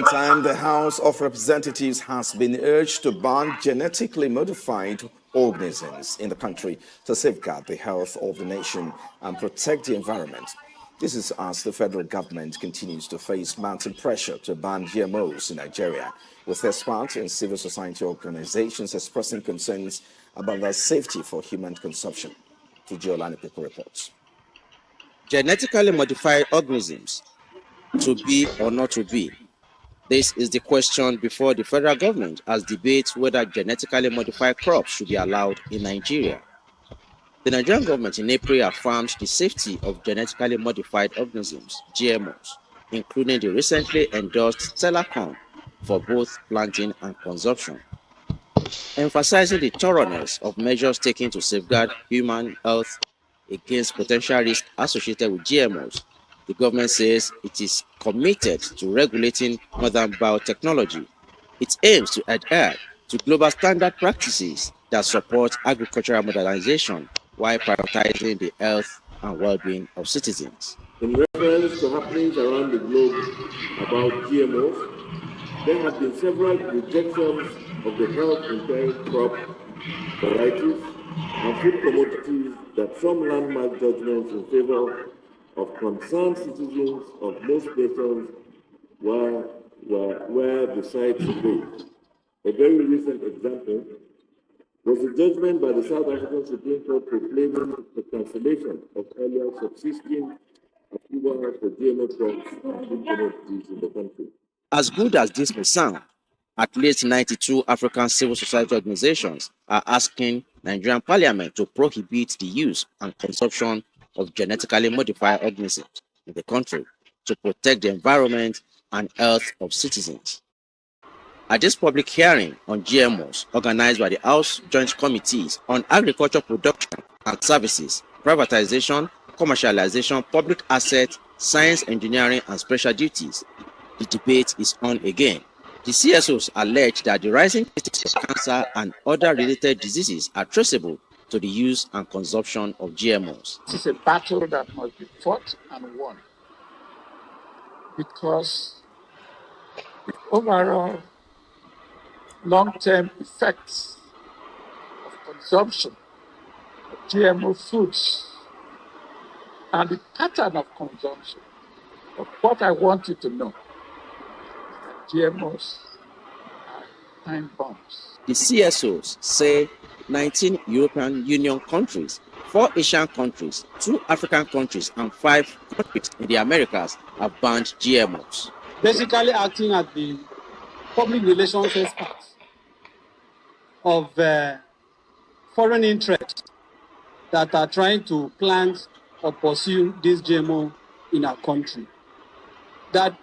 meantime, the House of Representatives has been urged to ban genetically modified organisms in the country to safeguard the health of the nation and protect the environment. This is as the federal government continues to face mounting pressure to ban GMOs in Nigeria, with experts and civil society organizations expressing concerns about their safety for human consumption. Tujiolani Pico reports. Genetically modified organisms, to be or not to be? This is the question before the federal government as debates whether genetically modified crops should be allowed in Nigeria. The Nigerian government in April affirmed the safety of genetically modified organisms, GMOs, including the recently endorsed stellar corn for both planting and consumption. Emphasizing the thoroughness of measures taken to safeguard human health against potential risks associated with GMOs, the government says it is committed to regulating modern biotechnology. It aims to adhere to global standard practices that support agricultural modernization while prioritizing the health and well-being of citizens. In reference to happenings around the globe about GMOs, there have been several rejections of the health-impairing crop varieties and food commodities that some landmark judgments in favor of concerned citizens of most nations were decided today. A very recent example was the judgment by the South African Supreme Court proclaiming the cancellation of earlier subsisting approval for GMO crops and food commodities in the country. As good as this may sound, at least 92 African civil society organizations are asking Nigerian Parliament to prohibit the use and consumption of genetically modified organisms in the country to protect the environment and health of citizens. At this public hearing on GMOs organized by the House Joint Committees on Agriculture Production and Services, Privatization, Commercialization, Public Assets, Science, Engineering, and Special Duties, the debate is on again. The CSOs allege that the rising cases of cancer and other related diseases are traceable to the use and consumption of GMOs. This is a battle that must be fought and won, because the overall long-term effects of consumption of GMO foods and the pattern of consumption. But what I want you to know, GMOs are time bombs. The CSOs say 19 European Union countries, 4 Asian countries, 2 African countries, and 5 countries in the Americas have banned GMOs. Basically acting as the public relations experts of foreign interests that are trying to plant or pursue this GMO in our country. That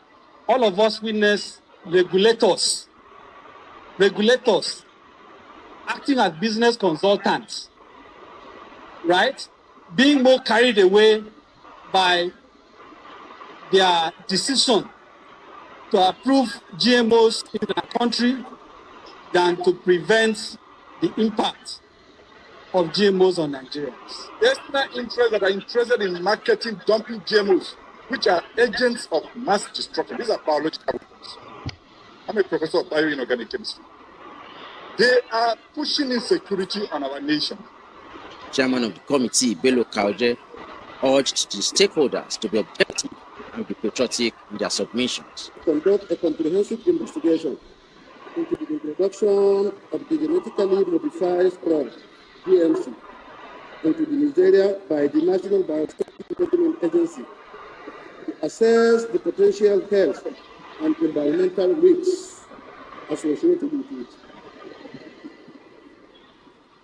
all of us witness regulators acting as business consultants, right? Being more carried away by their decision to approve GMOs in our country than to prevent the impact of GMOs on Nigerians. There's external interests that are interested in marketing dumping GMOs, which are agents of mass destruction. These are biological weapons. I'm a professor of bioinorganic chemistry. They are pushing insecurity on our nation. Chairman of the committee, Bello Kauje, urged the stakeholders to be objective and be patriotic in their submissions. Conduct a comprehensive investigation into the introduction of the genetically modified crop, GMC, into the Nigeria by the National Biodiversity Management Agency to assess the potential health and environmental risks associated with it.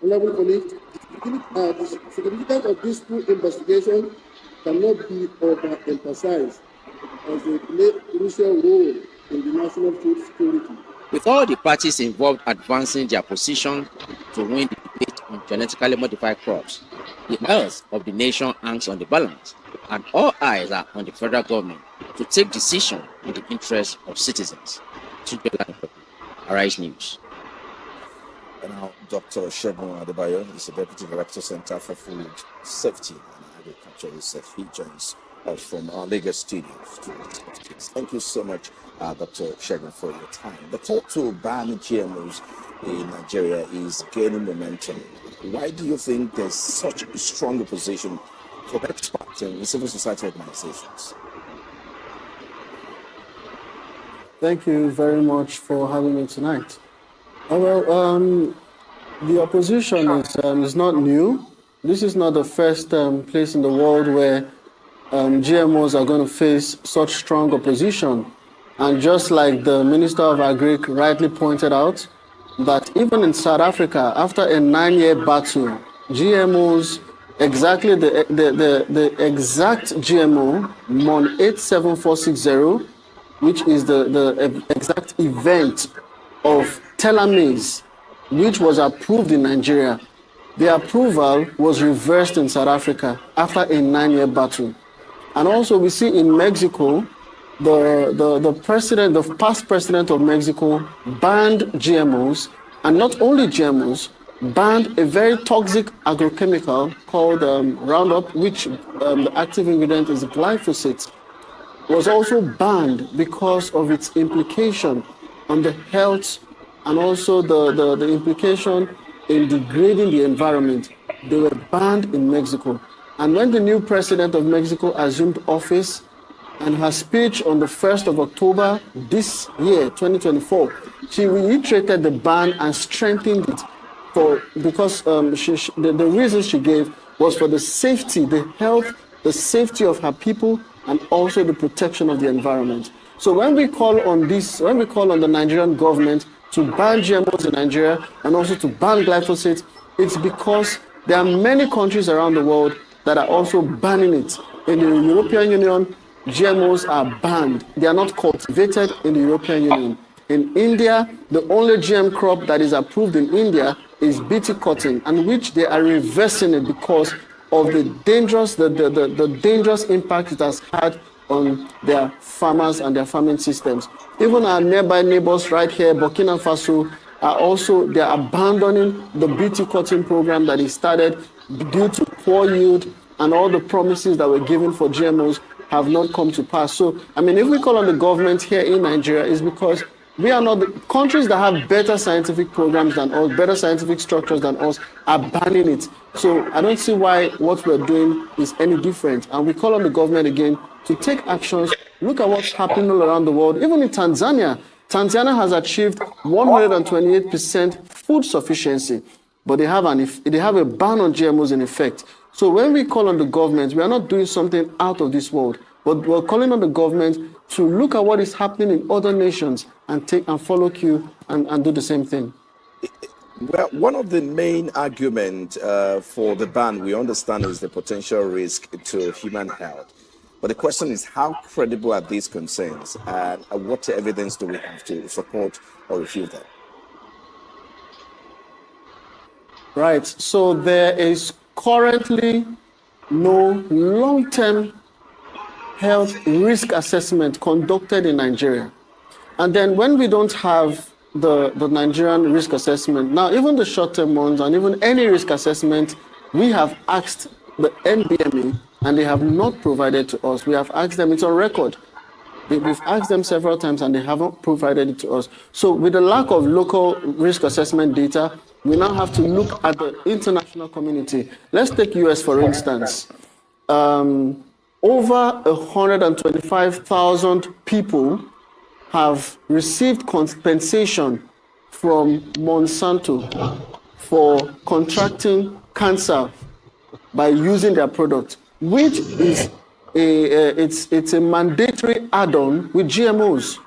Honorable colleagues, the significance of these two investigations cannot be overemphasized as they play a crucial role in the national food security. With all the parties involved advancing their position to win the debate on genetically modified crops, the health of the nation hangs on the balance, and all eyes are on the federal government to take decisions in the interest of citizens. Arise News. And now, Dr. Segun Adebayo is the Deputy Director, Center for Food Safety and Agriculture. He joins from our Lagos studios to discuss this. Thank you so much, Dr. Segun, for your time. The call to ban GMOs in Nigeria is gaining momentum. Why do you think there's such a strong opposition from experts and civil society organizations? Thank you very much for having me tonight. The opposition is not new. This is not the first place in the world where GMOs are going to face such strong opposition. And just like the Minister of Agri rightly pointed out, that even in South Africa, after a 9-year battle, GMOs, exactly the exact GMO, MON 87460, which is the exact event of telomerase, which was approved in Nigeria. The approval was reversed in South Africa after a 9-year battle. And also we see in Mexico, the past president of Mexico banned GMOs, and not only GMOs, banned a very toxic agrochemical called Roundup, which the active ingredient is glyphosate, was also banned because of its implication on the health and also the implication in degrading the environment. They were banned in Mexico. And when the new president of Mexico assumed office, and her speech on the 1st of October this year, 2024, she reiterated the ban and strengthened it because the reason she gave was for the safety, the health, the safety of her people, and also the protection of the environment. So when we call on the Nigerian government to ban GMOs in Nigeria and also to ban glyphosate, it's because there are many countries around the world that are also banning it. In the European Union, GMOs are banned. They are not cultivated in the European Union. In India, the only GM crop that is approved in India is BT cotton, and which they are reversing it because of the dangerous impact it has had on their farmers and their farming systems. Even our nearby neighbors right here, Burkina Faso, they are abandoning the BT cotton program that is started due to poor yield, and all the promises that were given for GMOs have not come to pass. So, I mean, if we call on the government here in Nigeria, it's because we are not the countries that have better scientific programs than us, better scientific structures than us, are banning it. So I don't see why what we're doing is any different. And we call on the government again to take actions. Look at what's happening all around the world. Even in Tanzania, Tanzania has achieved 128% food sufficiency, but they have a ban on GMOs in effect. So when we call on the government, we are not doing something out of this world, but we're calling on the government to look at what is happening in other nations and follow cue and do the same thing. Well, one of the main arguments for the ban, we understand, is the potential risk to human health. But the question is, how credible are these concerns, and what evidence do we have to support or refute them? Right. So there is currently no long-term health risk assessment conducted in Nigeria. And then when we don't have the Nigerian risk assessment, now even the short-term ones and even any risk assessment, we have asked the NBME and they have not provided to us. We have asked them, it's on record. We've asked them several times and they haven't provided it to us. So with the lack of local risk assessment data, we now have to look at the international community. Let's take US, for instance. Over 125,000 people have received compensation from Monsanto for contracting cancer by using their product, which is it's a mandatory add-on with GMOs.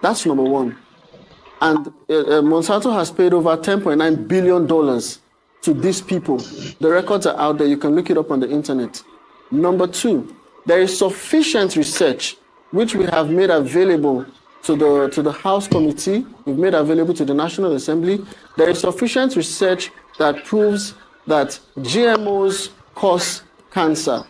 That's number one. And Monsanto has paid over $10.9 billion to these people. The records are out there. You can look it up on the internet. Number two, there is sufficient research which we have made available to the House Committee. We've made available to the National Assembly. There is sufficient research that proves that GMOs cause cancer.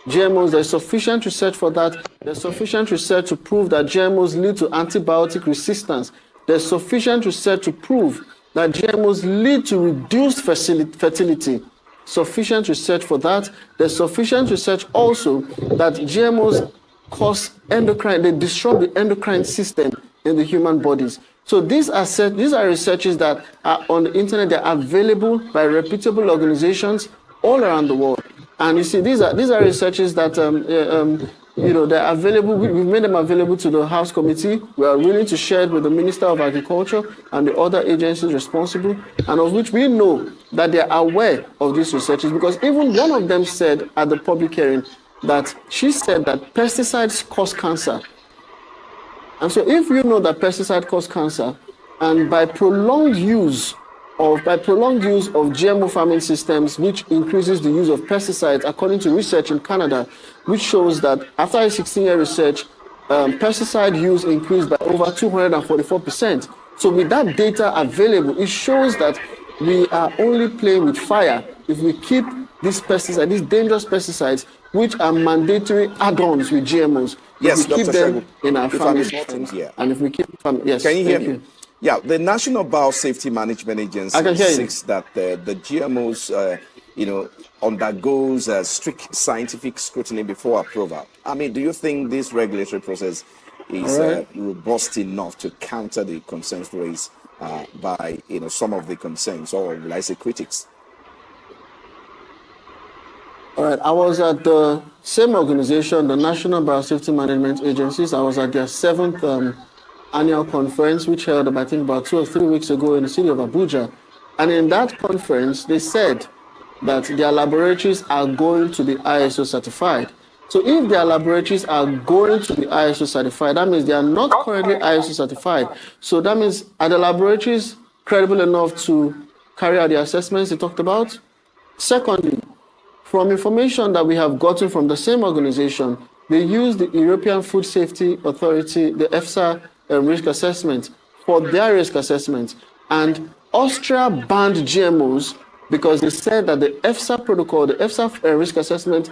GMOs, there's sufficient research for that. There's sufficient research to prove that GMOs lead to antibiotic resistance. There's sufficient research to prove that GMOs lead to reduced fertility. sufficient research for that. There's sufficient research also that GMOs cause endocrine, they disrupt the endocrine system in the human bodies. So these are researches that are on the internet. They're available by reputable organizations all around the world. And you see, these are researches that they're available. We've made them available to the House Committee. We are willing to share it with the Minister of Agriculture and the other agencies responsible, and of which we know that they are aware of these researches, because even one of them said at the public hearing that she said that pesticides cause cancer. And so if you know that pesticide cause cancer, and by prolonged use of GMO farming systems, which increases the use of pesticides, according to research in Canada, which shows that after a 16-year research, pesticide use increased by over 244%. So with that data available, it shows that we are only playing with fire if we keep these pesticides, these dangerous pesticides, which are mandatory add-ons with GMOs. Yes, if we keep Dr. them Segun, in our farming systems, and if we keep yes, can you hear me? You. Yeah, the National Biosafety Management Agency seeks that the GMOs, undergoes strict scientific scrutiny before approval. I mean, do you think this regulatory process is robust enough to counter the concerns raised by some of the concerns, or will I say critics? All right, I was at the same organization, the National Biosafety Management Agencies. I was at their 7th annual conference, which held, I think, about 2 or 3 weeks ago in the city of Abuja. And in that conference, they said that their laboratories are going to be ISO certified. So if their laboratories are going to be ISO certified, that means they are not currently ISO certified. So that means, are the laboratories credible enough to carry out the assessments they talked about? Secondly, from information that we have gotten from the same organization, they use the European Food Safety Authority, the EFSA risk assessment for their risk assessment. And Austria banned GMOs because they said that the EFSA protocol, the EFSA risk assessment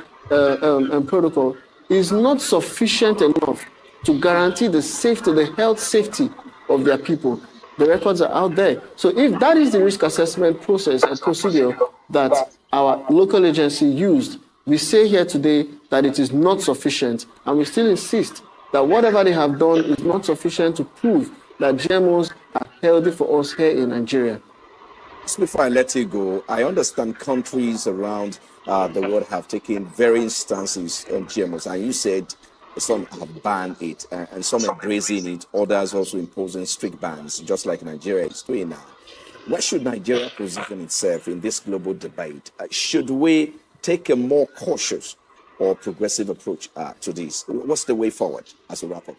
protocol is not sufficient enough to guarantee the safety, the health safety of their people. The records are out there. So if that is the risk assessment process and procedure that our local agency used, we say here today that it is not sufficient, and we still insist that whatever they have done is not sufficient to prove that GMOs are healthy for us here in Nigeria. Just before I let you go, I understand countries around the world have taken various stances on GMOs, and you said some have banned it and some embracing it, others also imposing strict bans, just like Nigeria is doing now. Where should Nigeria position itself in this global debate? Should we take a more cautious or progressive approach to this? What's the way forward as a wrap up?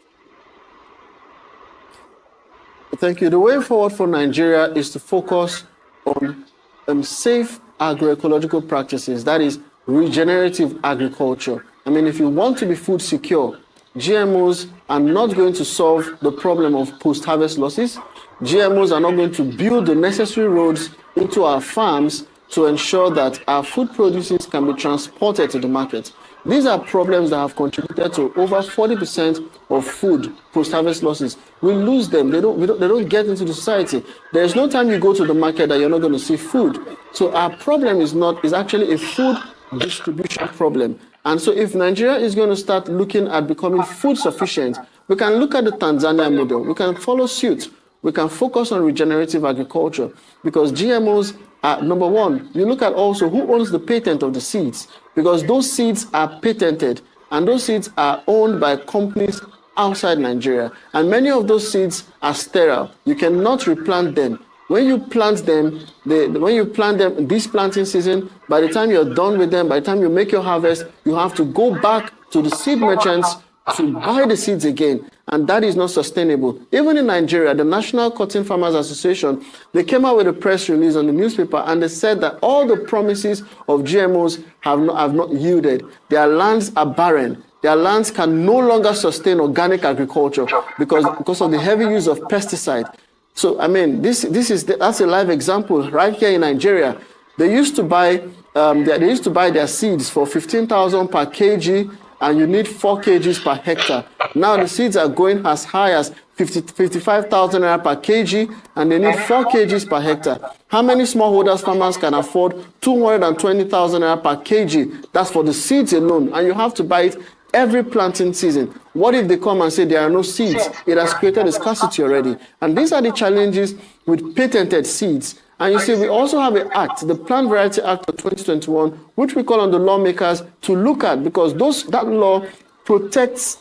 Thank you. The way forward for Nigeria is to focus on safe agroecological practices, that is regenerative agriculture. I mean, if you want to be food secure, GMOs are not going to solve the problem of post-harvest losses. GMOs are not going to build the necessary roads into our farms to ensure that our food produces can be transported to the market. These are problems that have contributed to over 40% of food post-harvest losses. We lose them. They don't get into the society. There's no time you go to the market that you're not going to see food. So our problem is actually a food distribution problem. And so if Nigeria is going to start looking at becoming food sufficient, we can look at the Tanzania model. We can follow suit. We can focus on regenerative agriculture, because GMOs are, number one, you look at also who owns the patent of the seeds, because those seeds are patented and those seeds are owned by companies outside Nigeria. And many of those seeds are sterile. You cannot replant them. When you plant them, this planting season, by the time you're done with them, by the time you make your harvest, you have to go back to the seed merchants to buy the seeds again. And that is not sustainable. Even in Nigeria, the National Cotton Farmers Association, they came out with a press release on the newspaper, and they said that all the promises of GMOs have not yielded. Their lands are barren. Their lands can no longer sustain organic agriculture because of the heavy use of pesticide. So, I mean, that's a live example right here in Nigeria. They used to buy their seeds for 15,000 per kg, and you need 4 kgs per hectare. Now the seeds are going as high as 55,000 naira per kg, and they need 4 kgs per hectare. How many smallholders farmers can afford 220,000 naira per kg? That's for the seeds alone, and you have to buy it every planting season. What if they come and say there are no seeds? It has created a scarcity already. And these are the challenges with patented seeds. And you see, we also have an act, the Plant Variety Act of 2021, which we call on the lawmakers to look at, because that law protects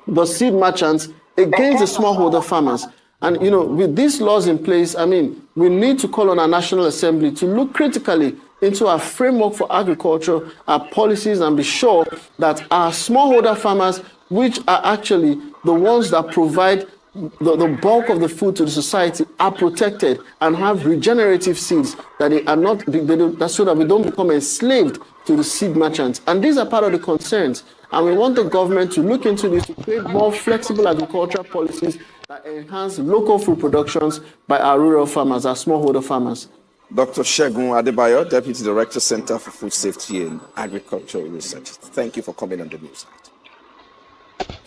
the seed merchants against the smallholder farmers. And, you know, with these laws in place, I mean, we need to call on our National Assembly to look critically into our framework for agriculture, our policies, and be sure that our smallholder farmers, which are actually the ones that provide the bulk of the food to the society, are protected and have regenerative seeds, that they are not, so that we don't become enslaved to the seed merchants. And these are part of the concerns. And we want the government to look into this to create more flexible agricultural policies that enhance local food productions by our rural farmers, our smallholder farmers. Dr. Segun Adebayo, Deputy Director, Center for Food Safety and Agricultural Research. Thank you for coming on the news site.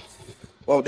Well,